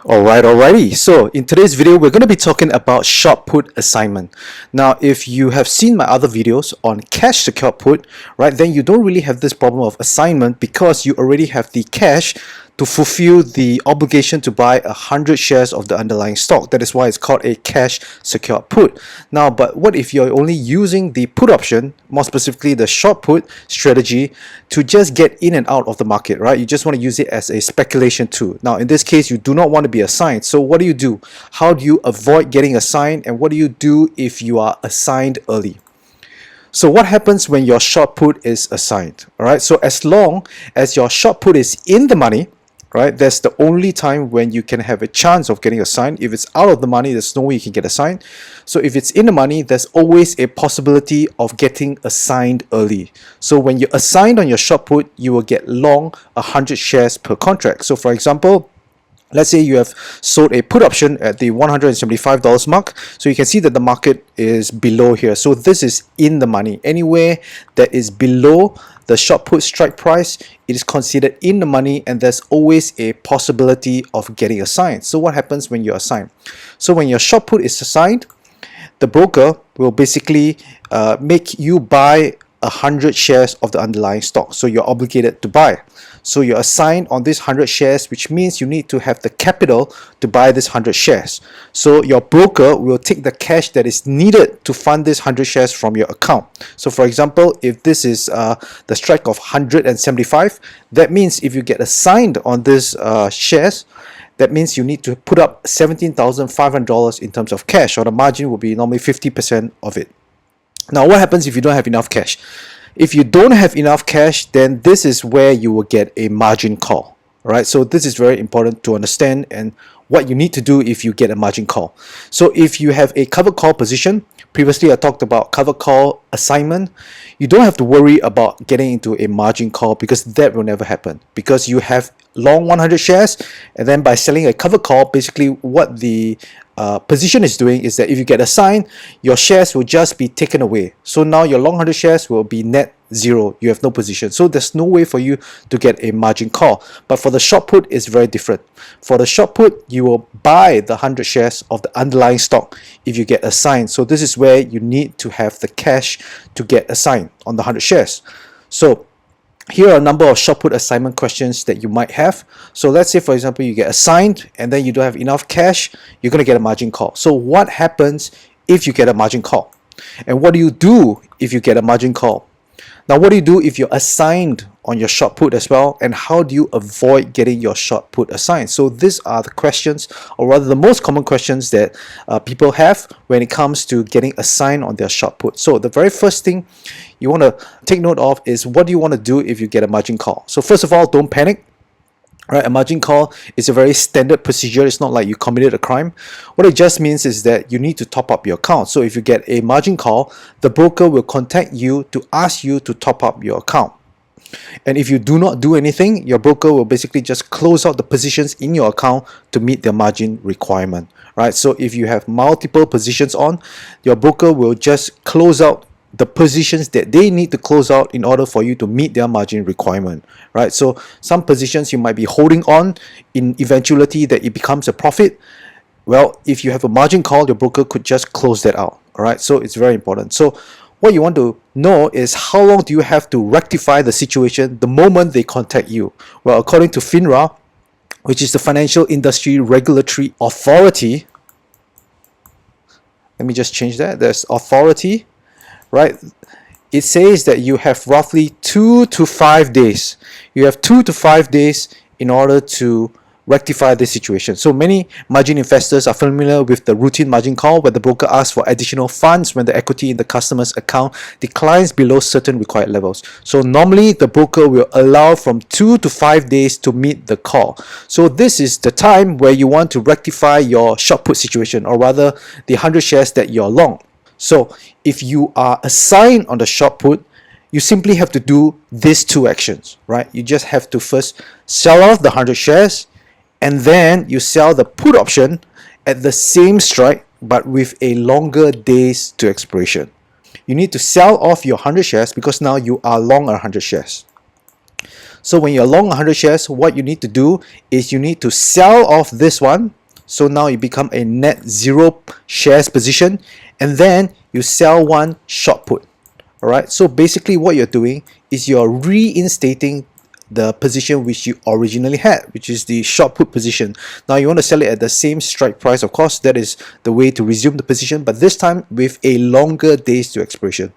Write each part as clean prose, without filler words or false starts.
Alrighty. So in today's video, we're going to be talking about short put assignment. Now, if you have seen my other videos on cash secured put, right, then you don't really have this problem of assignment because you already have the cash to fulfill the obligation to buy 100 shares of the underlying stock. That is why it's called a cash secured put. Now, but what if you're only using the put option, more specifically the short put strategy, to just get in and out of the market, right? You just want to use it as a speculation tool. Now, in this case, you do not want to be assigned. So what do? How do you avoid getting assigned? And what do you do if you are assigned early? So what happens when your short put is assigned? All right. So as long as your short put is in the money, right, that's the only time when you can have a chance of getting assigned. If it's out of the money, there's no way you can get assigned. So if it's in the money, there's always a possibility of getting assigned early. So when you're assigned on your short put, you will get long 100 shares per contract. So for example, let's say you have sold a put option at the $175 mark. So you can see that the market is below here. So this is in the money. Anywhere that is below the short put strike price, it is considered in the money, and there's always a possibility of getting assigned. So what happens when you're assigned? So when your short put is assigned, the broker will basically make you buy 100 shares of the underlying stock. So you're obligated to buy. So you're assigned on these 100 shares, which means you need to have the capital to buy this 100 shares. So your broker will take the cash that is needed to fund this 100 shares from your account. So for example, if this is the strike of 175, that means if you get assigned on this shares, that means you need to put up $17,500 in terms of cash, or the margin will be normally 50% of it. Now, what happens if you don't have enough cash? If you don't have enough cash, then this is where you will get a margin call. All right, so this is very important to understand and what you need to do if you get a margin call. So if you have a covered call position, previously I talked about covered call assignment, you don't have to worry about getting into a margin call because that will never happen, because you have long 100 shares, and then by selling a covered call, basically what the position is doing is that if you get assigned, your shares will just be taken away. So now your long 100 shares will be net zero. You have no position. So there's no way for you to get a margin call. But for the short put, it's very different. For the short put, you will buy the 100 shares of the underlying stock if you get assigned. So this is where you need to have the cash to get assigned on the 100 shares. So here are a number of short put assignment questions that you might have. So let's say, for example, you get assigned and then you don't have enough cash, you're going to get a margin call. So what happens if you get a margin call? And what do you do if you get a margin call? Now, what do you do if you're assigned on your short put as well? And how do you avoid getting your short put assigned? So these are the questions, or rather the most common questions that people have when it comes to getting assigned on their short put. So the very first thing you want to take note of is, what do you want to do if you get a margin call? So first of all, don't panic. Right, a margin call is a very standard procedure. It's not like you committed a crime. What it just means is that you need to top up your account. So if you get a margin call, the broker will contact you to ask you to top up your account. And if you do not do anything, your broker will basically just close out the positions in your account to meet their margin requirement. Right, so if you have multiple positions on, your broker will just close out the positions that they need to close out in order for you to meet their margin requirement, right? So some positions you might be holding on in eventuality that it becomes a profit. Well, if you have a margin call, your broker could just close that out, all right? So it's very important. So what you want to know is, how long do you have to rectify the situation the moment they contact you? Well, according to FINRA, which is the Financial Industry Regulatory Authority, let me just change that. There's authority. Right, it says that you have roughly 2 to 5 days. You have 2 to 5 days in order to rectify this situation. So many margin investors are familiar with the routine margin call, where the broker asks for additional funds when the equity in the customer's account declines below certain required levels. So normally the broker will allow from 2 to 5 days to meet the call. So this is the time where you want to rectify your short put situation, or rather the 100 shares that you're long. So if you are assigned on the short put, you simply have to do these two actions, right? You just have to first sell off the 100 shares, and then you sell the put option at the same strike, but with a longer days to expiration. You need to sell off your 100 shares because now you are long 100 shares. So when you're long 100 shares, what you need to do is you need to sell off this one. So now you become a net 0 shares position, and then you sell one short put. All right, so basically what you're doing is you're reinstating the position which you originally had, which is the short put position. Now you want to sell it at the same strike price. Of course, that is the way to resume the position, but this time with a longer days to expiration.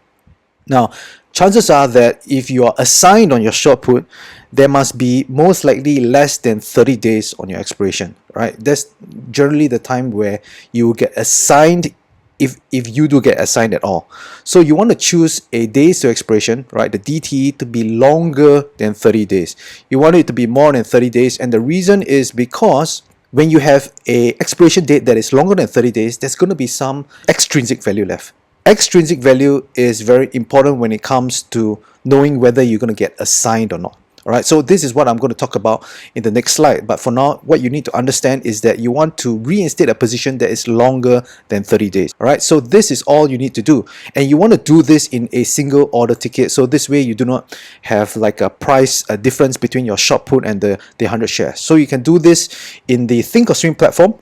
Now, chances are that if you are assigned on your short put, there must be most likely less than 30 days on your expiration, right? That's generally the time where you will get assigned, if you do get assigned at all. So you want to choose a days to expiration, right, the DTE, to be longer than 30 days. You want it to be more than 30 days, and the reason is because when you have a expiration date that is longer than 30 days, there's going to be some extrinsic value left. Extrinsic value is very important when it comes to knowing whether you're going to get assigned or not. All right, so this is what I'm going to talk about in the next slide. But for now, what you need to understand is that you want to reinstate a position that is longer than 30 days. All right, so this is all you need to do. And you want to do this in a single order ticket. So this way you do not have like a price difference between your short put and the 100 shares. So you can do this in the Thinkorswim platform.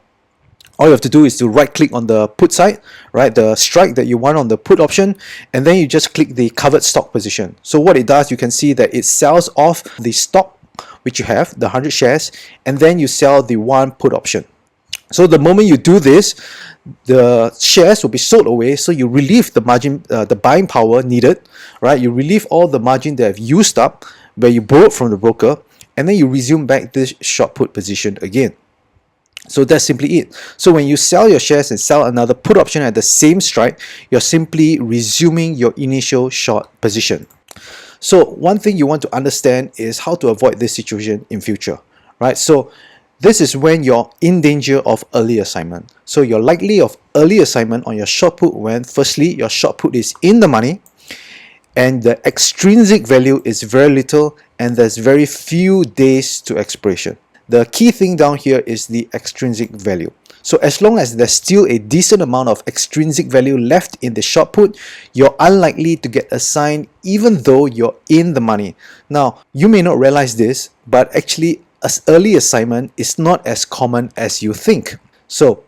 All you have to do is to right click on the put side, right, the strike that you want on the put option, and then you just click the covered stock position. So what it does, you can see that it sells off the stock which you have, the 100 shares, and then you sell the one put option. So the moment you do this, the shares will be sold away, so you relieve the margin, the buying power needed, right? You relieve all the margin that have used up where you borrowed from the broker, and then you resume back this short put position again. So that's simply it. So when you sell your shares and sell another put option at the same strike, you're simply resuming your initial short position. So one thing you want to understand is how to avoid this situation in future, right? So this is when you're in danger of early assignment. So you're likely of early assignment on your short put when firstly your short put is in the money and the extrinsic value is very little and there's very few days to expiration. The key thing down here is the extrinsic value. So as long as there's still a decent amount of extrinsic value left in the short put, you're unlikely to get assigned even though you're in the money. Now, you may not realize this, but actually early assignment is not as common as you think. So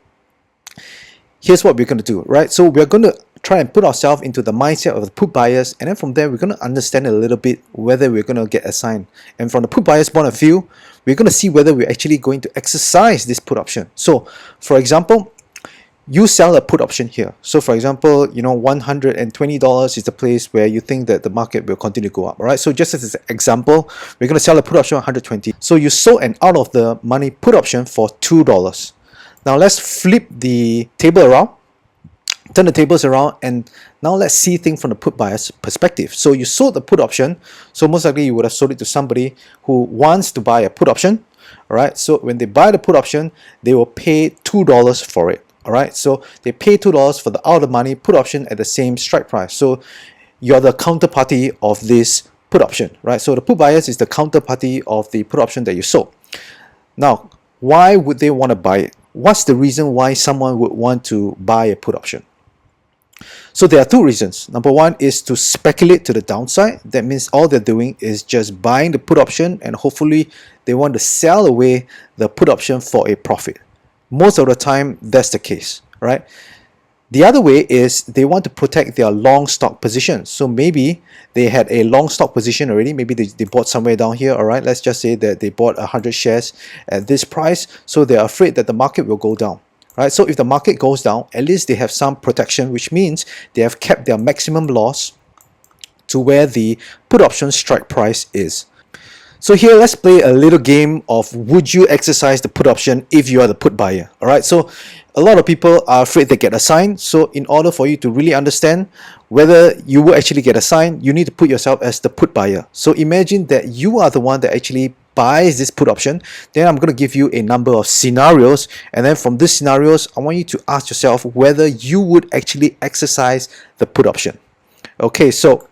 here's what we're going to do, right? So we're going to try and put ourselves into the mindset of the put buyers, and then from there we're going to understand a little bit whether we're going to get assigned. And from the put buyers point of view, we're going to see whether we're actually going to exercise this put option. So for example, you sell a put option here. So for example, you know, $120 is the place where you think that the market will continue to go up. All right, so just as an example, we're going to sell a put option 120. So you sold an out of the money put option for $2. Now let's flip the table around, turn the tables around, and now let's see things from the put buyer's perspective. So you sold the put option, so most likely you would have sold it to somebody who wants to buy a put option. All right, so when they buy the put option, they will pay $2 for it. All right, so they pay $2 for the out of the money put option at the same strike price. So you're the counterparty of this put option, right? So the put buyers is the counterparty of the put option that you sold. Now, why would they want to buy it? What's the reason why someone would want to buy a put option? So there are two reasons. Number one is to speculate to the downside. That means all they're doing is just buying the put option and hopefully they want to sell away the put option for a profit. Most of the time, that's the case, right? The other way is they want to protect their long stock position. So maybe they had a long stock position already. Maybe they bought somewhere down here. All right, let's just say that they bought 100 shares at this price. So they're afraid that the market will go down. Right? So if the market goes down, at least they have some protection, which means they have kept their maximum loss to where the put option strike price is. So here, let's play a little game of would you exercise the put option if you are the put buyer. All right, so a lot of people are afraid they get assigned. So in order for you to really understand whether you will actually get assigned, you need to put yourself as the put buyer. So imagine that you are the one that actually buys this put option. Then I'm going to give you a number of scenarios, and then from these scenarios I want you to ask yourself whether you would actually exercise the put option. Okay, so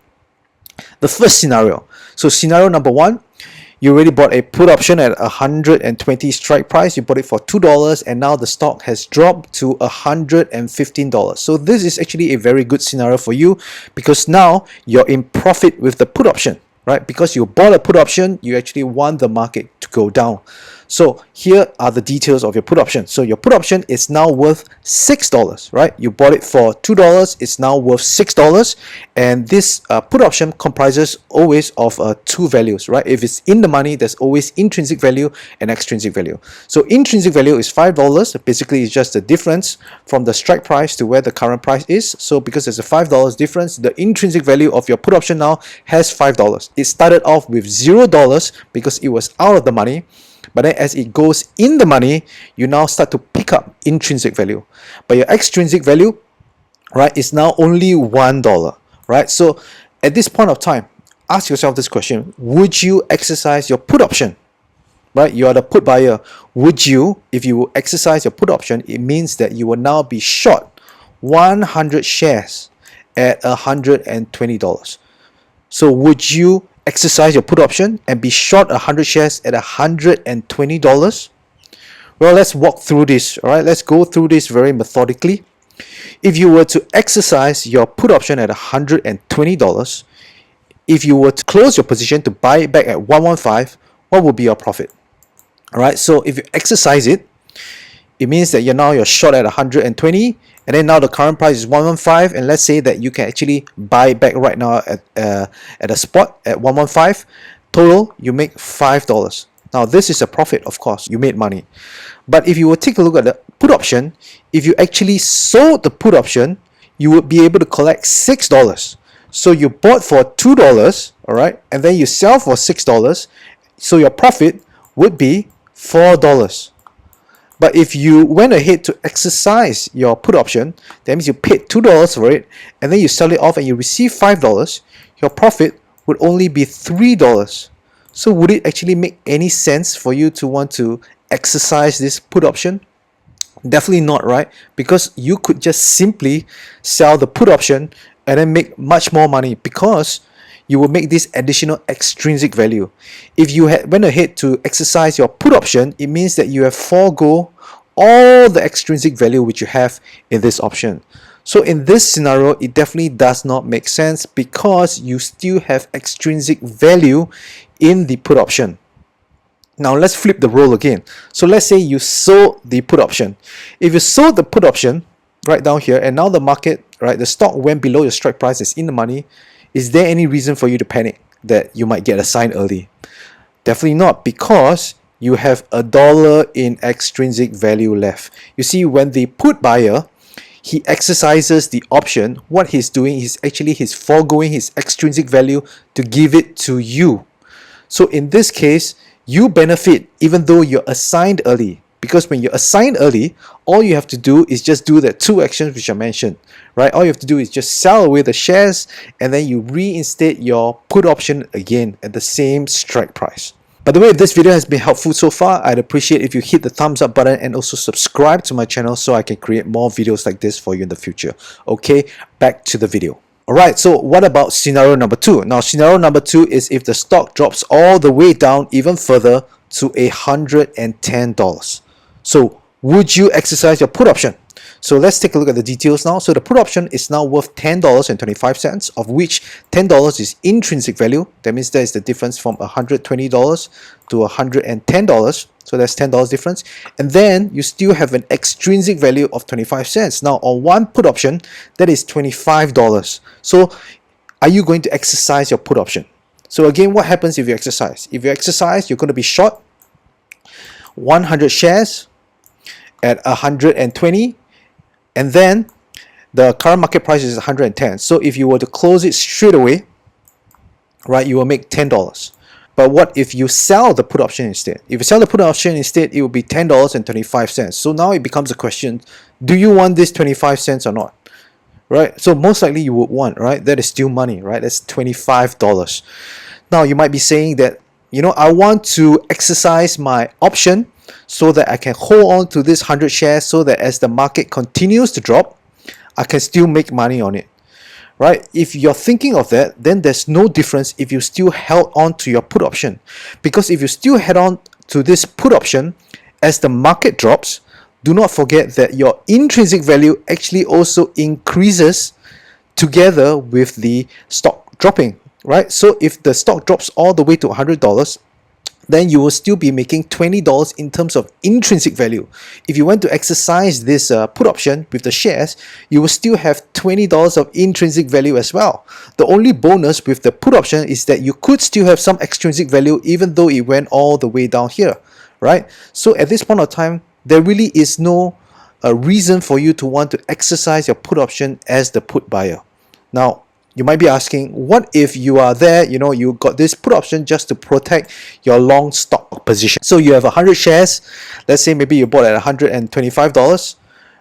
the first scenario. So scenario number one, you already bought a put option at 120 strike price. You bought it for $2 and now the stock has dropped to $115. So this is actually a very good scenario for you because now you're in profit with the put option. right? Because you bought a put option, you actually want the market to go down. So here are the details of your put option. So your put option is now worth $6, right? You bought it for $2, it's now worth $6, and this put option comprises always of two values, right? If it's in the money, there's always intrinsic value and extrinsic value. So intrinsic value is $5. Basically, it's just the difference from the strike price to where the current price is. So because there's a $5 difference, the intrinsic value of your put option now has $5. It started off with $0 because it was out of the money. But then as it goes in the money, you now start to pick up intrinsic value. But your extrinsic value, right, is now only $1, right? So at this point of time, ask yourself this question: would you exercise your put option? Right, you are the put buyer. Would you, if you exercise your put option, it means that you will now be short 100 shares at $120. So would you exercise your put option and be short 100 shares at $120? Well, let's walk through this. All right, let's go through this very methodically. If you were to exercise your put option at $120, if you were to close your position to buy it back at 115, what would be your profit? All right, so if you exercise it, it means that you're short at 120, and then now the current price is 115, and let's say that you can actually buy it back right now at a spot at 115. Total, you make $5. Now this is a profit, of course, you made money. But if you will take a look at the put option, if you actually sold the put option, you would be able to collect $6. So you bought for $2, all right, and then you sell for $6. So your profit would be $4. But if you went ahead to exercise your put option, that means you paid $2 for it, and then you sell it off and you receive $5, your profit would only be $3. So would it actually make any sense for you to want to exercise this put option? Definitely not, right? Because you could just simply sell the put option and then make much more money, because you will make this additional extrinsic value. If you had went ahead to exercise your put option, it means that you have forego all the extrinsic value which you have in this option. So in this scenario, it definitely does not make sense, because you still have extrinsic value in the put option. Now let's flip the role again. So let's say you sold the put option. If you sold the put option right down here, and now the market, right, the stock went below your strike price, is in the money, is there any reason for you to panic that you might get assigned early? Definitely not, because you have $1 in extrinsic value left. You see, when the put buyer, he exercises the option, what he's doing is actually he's foregoing his extrinsic value to give it to you. So in this case, you benefit even though you're assigned early, because when you're assigned early, all you have to do is just do the two actions which I mentioned, right? All you have to do is just sell away the shares, and then you reinstate your put option again at the same strike price. By the way, if this video has been helpful so far, I'd appreciate if you hit the thumbs up button and also subscribe to my channel so I can create more videos like this for you in the future. Okay, back to the video. Alright, so what about scenario number 2? Now, scenario number 2 is if the stock drops all the way down even further to $110. So would you exercise your put option? So let's take a look at the details now. So the put option is now worth $10.25, of which $10 is intrinsic value. That means that is the difference from $120 to $110. So that's $10 difference. And then you still have an extrinsic value of 25 cents. Now on one put option, that is $25. So are you going to exercise your put option? So again, what happens if you exercise? If you exercise, you're going to be short 100 shares at 120, and then the current market price is 110. So if you were to close it straight away, right, you will make $10. But what if you sell the put option instead? If you sell the put option instead, it will be $10.25. So now it becomes a question, do you want this 25 cents or not? Right? So most likely you would want, right? That is still money, right? That's $25. Now you might be saying that, you know, I want to exercise my option so that I can hold on to this 100 shares, so that as the market continues to drop, I can still make money on it. Right? If you're thinking of that, then there's no difference if you still held on to your put option. Because if you still head on to this put option, as the market drops, do not forget that your intrinsic value actually also increases together with the stock dropping. right? So if the stock drops all the way to $100, then you will still be making $20 in terms of intrinsic value. If you want to exercise this put option with the shares, you will still have $20 of intrinsic value as well. The only bonus with the put option is that you could still have some extrinsic value even though it went all the way down here, right? So at this point of time, there really is no reason for you to want to exercise your put option as the put buyer. Now, you might be asking, what if you are there, you got this put option just to protect your long stock position? So you have 100 shares. Let's say maybe you bought at $125,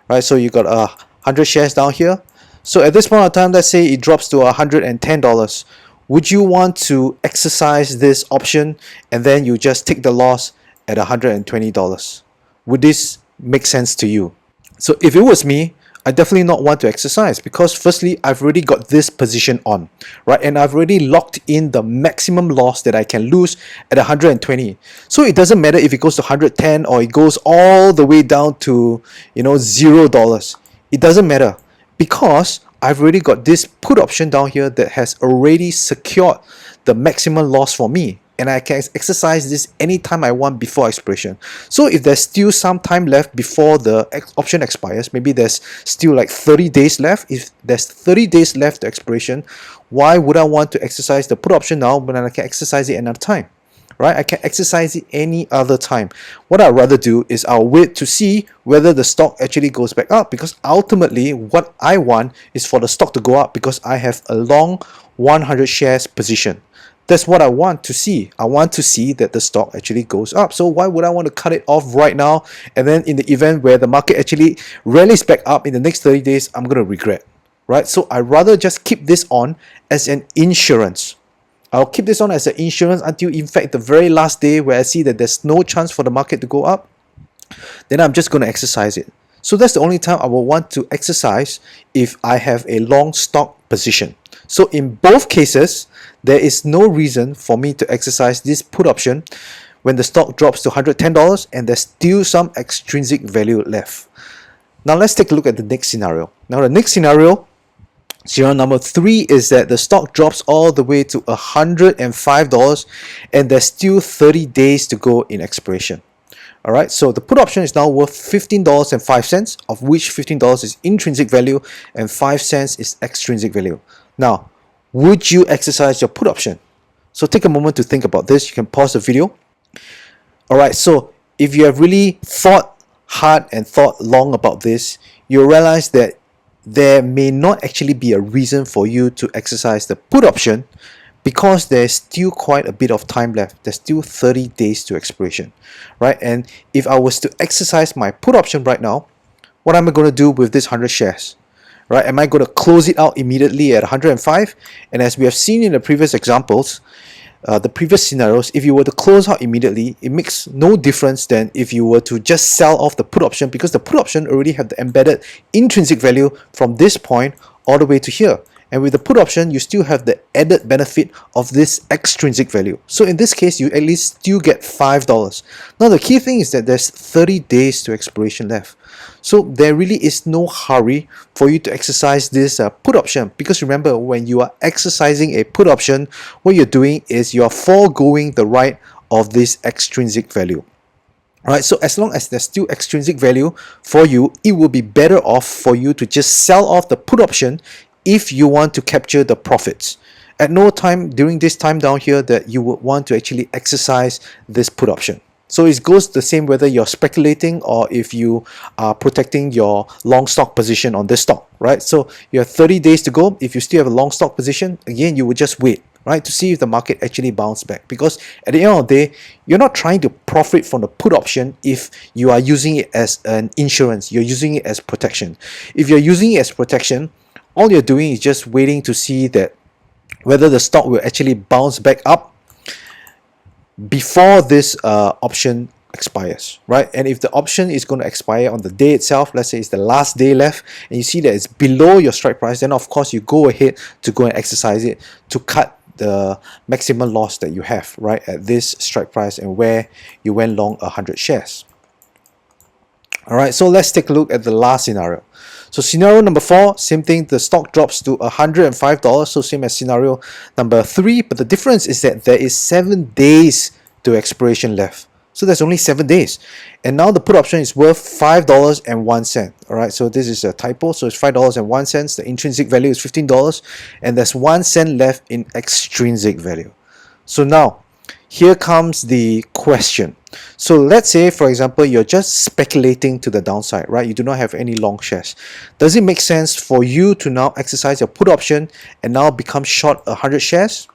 right? So you got 100 shares down here. So at this point of time, let's say it drops to $110. Would you want to exercise this option and then you just take the loss at $120? Would this make sense to you? So if it was me, I definitely not want to exercise, because firstly, I've already got this position on, right? And I've already locked in the maximum loss that I can lose at 120. So it doesn't matter if it goes to 110 or it goes all the way down to, $0. It doesn't matter, because I've already got this put option down here that has already secured the maximum loss for me. And I can exercise this anytime I want before expiration. So if there's still some time left before the option expires, maybe there's still like 30 days left. If there's 30 days left to expiration, why would I want to exercise the put option now when I can exercise it another time? Right? I can exercise it any other time. What I'd rather do is I'll wait to see whether the stock actually goes back up, because ultimately what I want is for the stock to go up, because I have a long 100 shares position. That's what I want to see. I want to see that the stock actually goes up. So why would I want to cut it off right now? And then in the event where the market actually rallies back up in the next 30 days, I'm going to regret, right? So I'd rather just keep this on as an insurance. I'll keep this on as an insurance until, in fact, the very last day where I see that there's no chance for the market to go up. Then I'm just going to exercise it. So that's the only time I will want to exercise if I have a long stock position. So in both cases, there is no reason for me to exercise this put option when the stock drops to $110 and there's still some extrinsic value left. Now let's take a look at the next scenario. Now the next scenario number 3 is that the stock drops all the way to $105 and there's still 30 days to go in expiration. Alright, so the put option is now worth $15.05, of which $15 is intrinsic value and 5 cents is extrinsic value. Now, would you exercise your put option? So take a moment to think about this. You can pause the video. Alright, so if you have really thought hard and thought long about this, you'll realize that there may not actually be a reason for you to exercise the put option, because there's still quite a bit of time left. There's still 30 days to expiration, right? And if I was to exercise my put option right now, what am I going to do with this 100 shares? Right? Am I going to close it out immediately at 105? And as we have seen in the previous examples, the previous scenarios, if you were to close out immediately, it makes no difference than if you were to just sell off the put option, because the put option already have the embedded intrinsic value from this point all the way to here. And with the put option, you still have the added benefit of this extrinsic value. So in this case, you at least still get $5. Now the key thing is that there's 30 days to expiration left. So there really is no hurry for you to exercise this put option, because remember, when you are exercising a put option, what you're doing is you're foregoing the right of this extrinsic value. Alright, so as long as there's still extrinsic value for you, it will be better off for you to just sell off the put option if you want to capture the profits. At no time during this time down here that you would want to actually exercise this put option. So it goes the same whether you're speculating or if you are protecting your long stock position on this stock, right? So you have 30 days to go. If you still have a long stock position, again, you would just wait, right, to see if the market actually bounces back. Because at the end of the day, you're not trying to profit from the put option if you are using it as an insurance. You're using it as protection. If you're using it as protection, all you're doing is just waiting to see that whether the stock will actually bounce back up before this option expires, right? And if the option is going to expire on the day itself, let's say it's the last day left, and you see that it's below your strike price, then of course you go ahead to go and exercise it to cut the maximum loss that you have, right, at this strike price and where you went long 100 shares. Alright, so let's take a look at the last scenario. So scenario number 4, same thing, the stock drops to $105, so same as scenario number 3, but the difference is that there is 7 days to expiration left. So there's only 7 days. And now the put option is worth $5.01. Alright, so this is a typo, so it's $5.01. The intrinsic value is $15, and there's 1 cent left in extrinsic value. So now, here comes the question. So let's say, for example, you're just speculating to the downside, right? You do not have any long shares. Does it make sense for you to now exercise your put option and now become short 100 shares?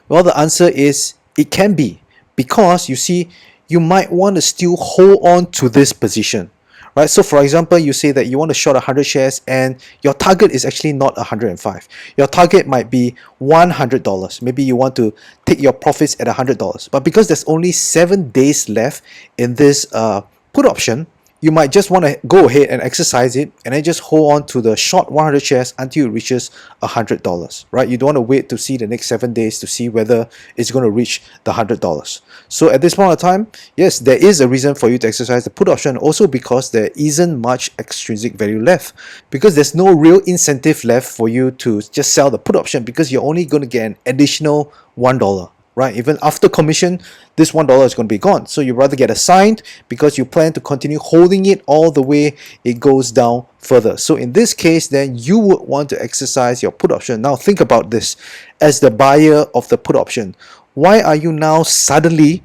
Well, the answer is it can be, because you see, you might want to still hold on to this position. Right, so for example, you say that you want to short 100 shares and your target is actually not 105. Your target might be $100. Maybe you want to take your profits at $100. But because there's only 7 days left in this put option, you might just want to go ahead and exercise it and then just hold on to the short 100 shares until it reaches $100, right? You don't want to wait to see the next 7 days to see whether it's going to reach the $100. So at this point of time, yes, there is a reason for you to exercise the put option, also because there isn't much extrinsic value left, because there's no real incentive left for you to just sell the put option, because you're only going to get an additional $1. Right, even after commission, this $1 is going to be gone. So you rather get assigned because you plan to continue holding it all the way it goes down further. So in this case, then you would want to exercise your put option. Now think about this. As the buyer of the put option, why are you now suddenly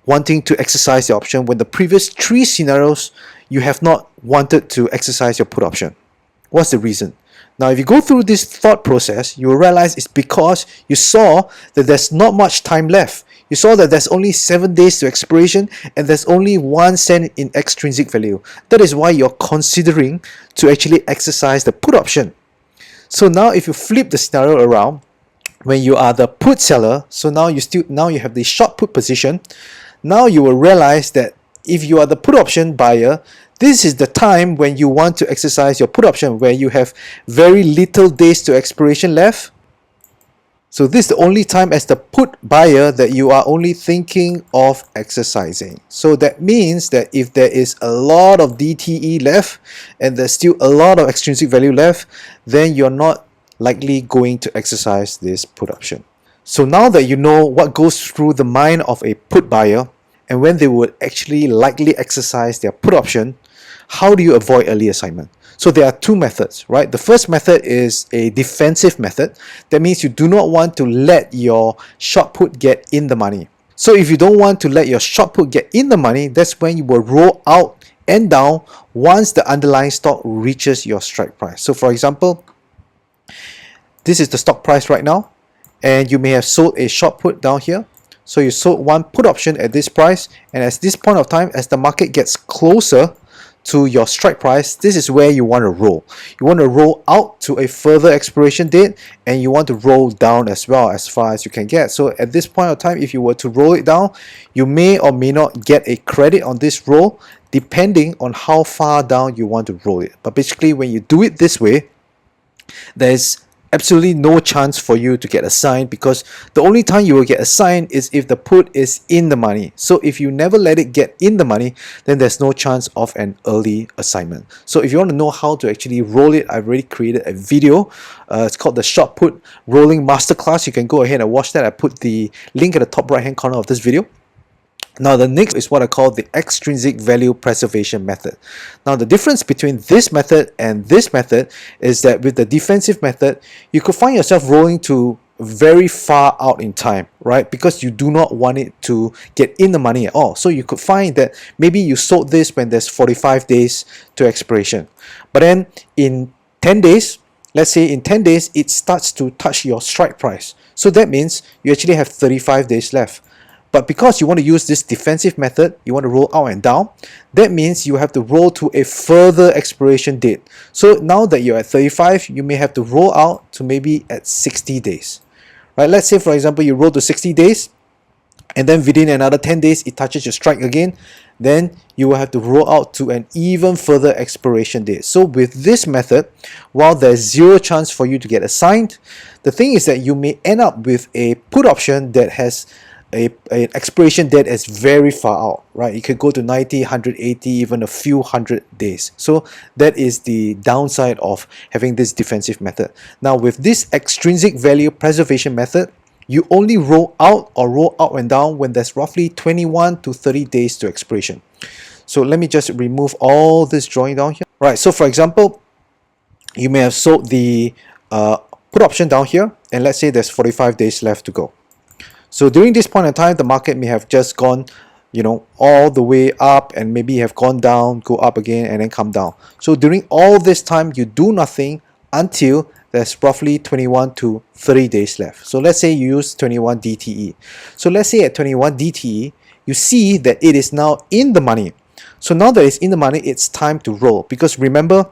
wanting to exercise the option when the previous 3 scenarios you have not wanted to exercise your put option? What's the reason? Now, if you go through this thought process, you will realize it's because you saw that there's not much time left. You saw that there's only 7 days to expiration and there's only 1 cent in extrinsic value. That is why you're considering to actually exercise the put option. So now if you flip the scenario around, when you are the put seller, so now you have the short put position, now you will realize that if you are the put option buyer, this is the time when you want to exercise your put option, where you have very little days to expiration left. So this is the only time as the put buyer that you are only thinking of exercising. So that means that if there is a lot of DTE left and there's still a lot of extrinsic value left, then you're not likely going to exercise this put option. So now that you know what goes through the mind of a put buyer and when they would actually likely exercise their put option, how do you avoid early assignment? So there are 2 methods, right? The first method is a defensive method. That means you do not want to let your short put get in the money. So if you don't want to let your short put get in the money, that's when you will roll out and down once the underlying stock reaches your strike price. So for example, this is the stock price right now, and you may have sold a short put down here. So you sold one put option at this price, and at this point of time, as the market gets closer to your strike price, this is where you want to roll. You want to roll out to a further expiration date, and you want to roll down as well as far as you can get. So at this point of time, if you were to roll it down, you may or may not get a credit on this roll depending on how far down you want to roll it. But basically, when you do it this way, there's absolutely no chance for you to get assigned, because the only time you will get assigned is if the put is in the money. So if you never let it get in the money, then there's no chance of an early assignment. So if you want to know how to actually roll it, I've already created a video. It's called the Short Put Rolling Masterclass. You can go ahead and watch that. I put the link at the top right hand corner of this video. Now the next is what I call the extrinsic value preservation method. Now the difference between this method and this method is that with the defensive method, you could find yourself rolling to very far out in time, right? Because you do not want it to get in the money at all. So you could find that maybe you sold this when there's 45 days to expiration. But then in 10 days, let's say in 10 days, it starts to touch your strike price. So that means you actually have 35 days left. But because you want to use this defensive method, you want to roll out and down, that means you have to roll to a further expiration date. So now that you're at 35, you may have to roll out to maybe at 60 days. Right? Let's say, for example, you roll to 60 days, and then within another 10 days, it touches your strike again. Then you will have to roll out to an even further expiration date. So with this method, while there's zero chance for you to get assigned, the thing is that you may end up with a put option that has an expiration date is very far out, right? It could go to 90, 180, even a few hundred days. So that is the downside of having this defensive method. Now with this extrinsic value preservation method, you only roll out or roll up and down when there's roughly 21 to 30 days to expiration. So let me just remove all this drawing down here. Right, so for example, you may have sold the put option down here, and let's say there's 45 days left to go. So during this point in time, the market may have just gone, all the way up, and maybe have gone down, go up again, and then come down. So during all this time, you do nothing until there's roughly 21 to 30 days left. So let's say you use 21 DTE. So let's say at 21 DTE, you see that it is now in the money. So now that it's in the money, it's time to roll. Because remember,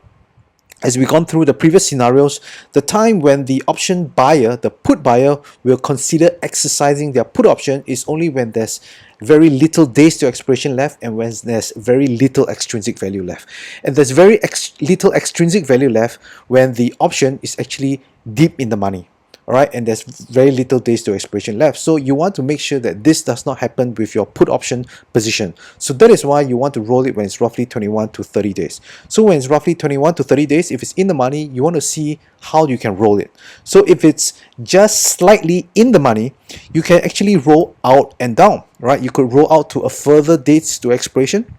as we've gone through the previous scenarios, the time when the option buyer, the put buyer, will consider exercising their put option is only when there's very little days to expiration left and when there's very little extrinsic value left. And there's very little extrinsic value left when the option is actually deep in the money. Alright, and there's very little days to expiration left. So you want to make sure that this does not happen with your put option position. So that is why you want to roll it when it's roughly 21 to 30 days. So when it's roughly 21 to 30 days, if it's in the money, you want to see how you can roll it. So if it's just slightly in the money, you can actually roll out and down, right? You could roll out to a further dates to expiration.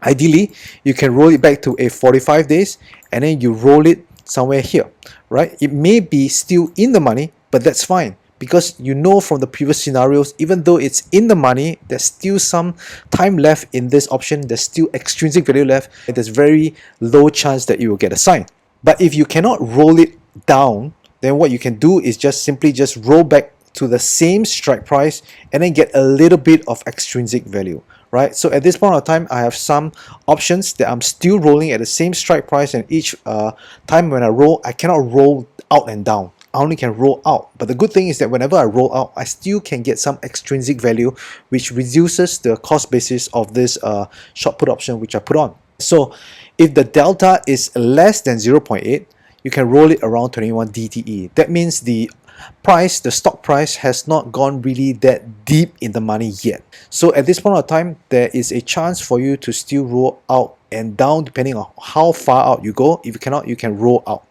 Ideally, you can roll it back to a 45 days and then you roll it somewhere here, right? It may be still in the money, but that's fine because you know from the previous scenarios, even though it's in the money, there's still some time left in this option, there's still extrinsic value left, and there's very low chance that you will get a sign. But if you cannot roll it down, then what you can do is simply roll back to the same strike price and then get a little bit of extrinsic value. Right, so at this point of time, I have some options that I'm still rolling at the same strike price, and each time when I roll, I cannot roll out and down. I only can roll out. But the good thing is that whenever I roll out, I still can get some extrinsic value, which reduces the cost basis of this short put option which I put on. So if the delta is less than 0.8, you can roll it around 21 DTE. That means the stock price has not gone really that deep in the money yet. So at this point of time, there is a chance for you to still roll out and down depending on how far out you go. If you cannot, you can roll out.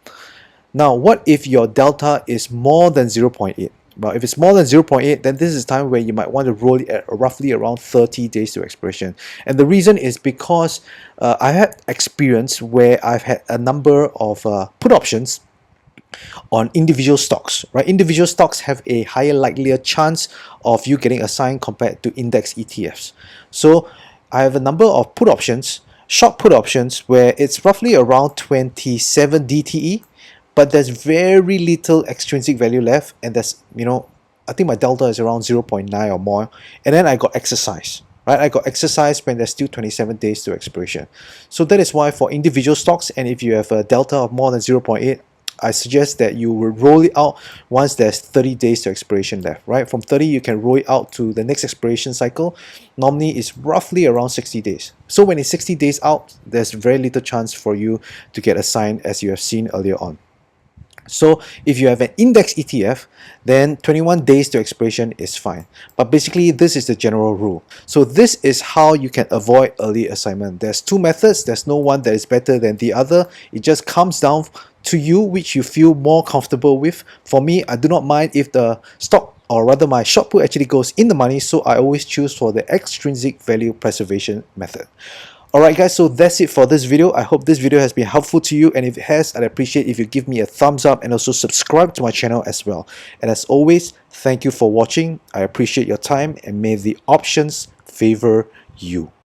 Now, what if your delta is more than 0.8? Well, if it's more than 0.8, then this is time where you might want to roll it at roughly around 30 days to expiration. And the reason is because I had experience where I've had a number of put options on individual stocks, right? Individual stocks have a higher likelier chance of you getting a sign compared to index ETFs. So I have a number of put options, short put options, where it's roughly around 27 DTE, but there's very little extrinsic value left, and there's, I think my delta is around 0.9 or more, and then I got exercise. Right, I got exercise when there's still 27 days to expiration. So that is why for individual stocks, and if you have a delta of more than 0.8, I suggest that you will roll it out once there's 30 days to expiration left, right? From 30, you can roll it out to the next expiration cycle. Normally, it's roughly around 60 days. So when it's 60 days out, there's very little chance for you to get a sign, as you have seen earlier on. So if you have an index ETF, then 21 days to expiration is fine. But basically, this is the general rule. So this is how you can avoid early assignment. There's two methods. There's no one that is better than the other. It just comes down to you which you feel more comfortable with. For me, I do not mind if the stock, or rather my short put, actually goes in the money, so I always choose for the extrinsic value preservation method. Alright guys, so that's it for this video. I hope this video has been helpful to you, and if it has, I'd appreciate if you give me a thumbs up and also subscribe to my channel as well. And as always, thank you for watching. I appreciate your time, and may the options favor you.